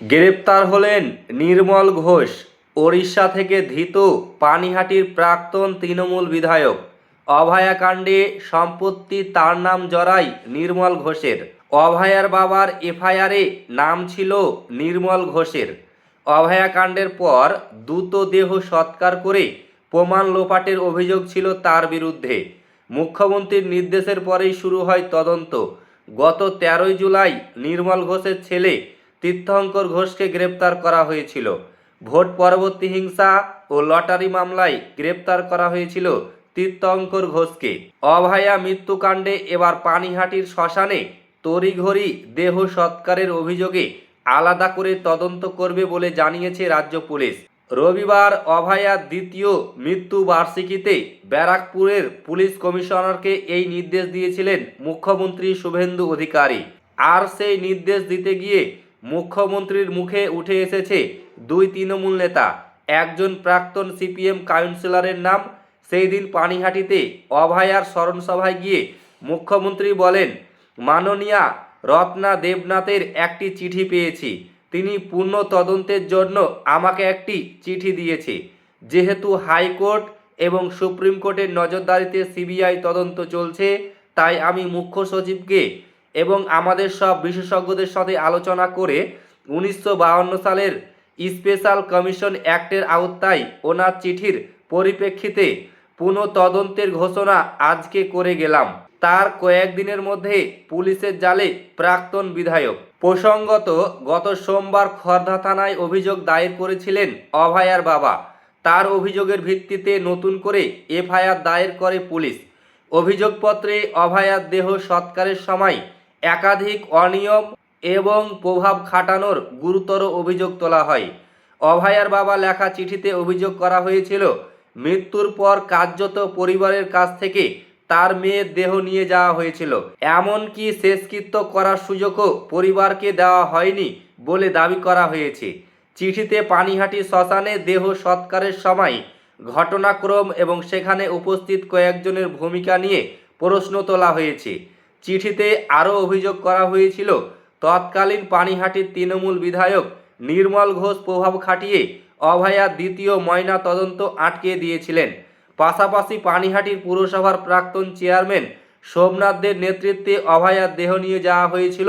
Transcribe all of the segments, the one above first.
গ্রেপ্তার হলেন নির্মল ঘোষ। ওড়িশা থেকে ধৃত পানিহাটির প্রাক্তন তৃণমূল বিধায়ক। অভয়াকাণ্ডে সম্পত্তি তার নাম জড়ায় নির্মল ঘোষের। অভয়ার বাবার এফআইআরে নাম ছিল নির্মল ঘোষের। অভয়াকাণ্ডের পর দ্রুত দেহ সৎকার করে প্রমাণ লোপাটের অভিযোগ ছিল তার বিরুদ্ধে। মুখ্যমন্ত্রীর নির্দেশের পরেই শুরু হয় তদন্ত। গত 13 জুলাই নির্মল ঘোষের ছেলে তীর্থঙ্কর ঘোষকে গ্রেপ্তার করা হয়েছিল। ভোট পরবর্তী হিংসা ও লটারি মামলায় গ্রেপ্তার করা হয়েছিল তীর্থঙ্কর ঘোষকে। অভয়া মৃত্যুকাণ্ডে এবার পানিহাটির শ্মশানে তড়িঘড়ি দেহ সৎকারের অভিযোগে আলাদা করে তদন্ত করবে বলে জানিয়েছে রাজ্য পুলিশ। রবিবার অভয়ার দ্বিতীয় মৃত্যু বার্ষিকীতে ব্যারাকপুরের পুলিশ কমিশনারকে এই নির্দেশ দিয়েছিলেন মুখ্যমন্ত্রী শুভেন্দু অধিকারী। আর সেই নির্দেশ দিতে গিয়ে মুখ্যমন্ত্রীর মুখে উঠে এসেছে দুই তৃণমূল নেতা, একজন প্রাক্তন সিপিএম কাউন্সিলরের নাম। সেই দিন পানিহাটিতে অভয়ার স্মরণসভায় গিয়ে মুখ্যমন্ত্রী বলেন, মাননীয়া রত্না দেবনাথের একটি চিঠি পেয়েছি। তিনি পূর্ণ তদন্তের জন্য আমাকে একটি চিঠি দিয়েছে। যেহেতু হাইকোর্ট এবং সুপ্রিম কোর্টের নজরদারিতে সিবিআই তদন্ত চলছে, তাই আমি মুখ্য সচিবকে এবং আমাদের সব বিশেষজ্ঞদের সাথে আলোচনা করে 1952 সালের স্পেশাল কমিশন অ্যাক্টের আওতায় ওনার চিঠির পরিপ্রেক্ষিতে পুনঃ তদন্তের ঘোষণা আজকে করে গেলাম। তার কয়েকদিনের মধ্যে পুলিশের জালে প্রাক্তন বিধায়ক। প্রসঙ্গত, গত সোমবার খর্দা থানায় অভিযোগ দায়ের করেছিলেন অভয়ার বাবা। তার অভিযোগের ভিত্তিতে নতুন করে এফআইআর দায়ের করে পুলিশ। অভিযোগপত্রে অভয়ার দেহ সৎকারের সময় একাধিক অনিয়ম এবং প্রভাব খাটানোর গুরুতর অভিযোগ তোলা হয়। অভয়ার বাবা লেখা চিঠিতে অভিযোগ করা হয়েছিল, মৃত্যুর পর কার্যত পরিবারের কাছ থেকে তার মেয়ের দেহ নিয়ে যাওয়া হয়েছিল। এমনকি শেষকৃত্য করার সুযোগও পরিবারকে দেওয়া হয়নি বলে দাবি করা হয়েছে। চিঠিতে পানিহাটি শ্মশানে দেহ সৎকারের সময় ঘটনাক্রম এবং সেখানে উপস্থিত কয়েকজনের ভূমিকা নিয়ে প্রশ্ন তোলা হয়েছে। চিঠিতে আরও অভিযোগ করা হয়েছিল, তৎকালীন পানিহাটির তৃণমূল বিধায়ক নির্মল ঘোষ প্রভাব খাটিয়ে অভয়ার দ্বিতীয় ময়না তদন্ত আটকে দিয়েছিলেন। পাশাপাশি পানিহাটির পুরসভার প্রাক্তন চেয়ারম্যান সোমনাথদের নেতৃত্বে অভয়ার দেহ নিয়ে যাওয়া হয়েছিল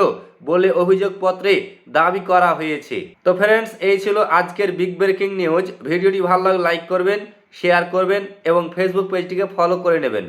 বলে অভিযোগপত্রে দাবি করা হয়েছে। তো ফ্রেন্ডস, এই ছিল আজকের বিগ ব্রেকিং নিউজ। ভিডিওটি ভালো লাগলে লাইক করবেন, শেয়ার করবেন এবং ফেসবুক পেজটিকে ফলো করে নেবেন।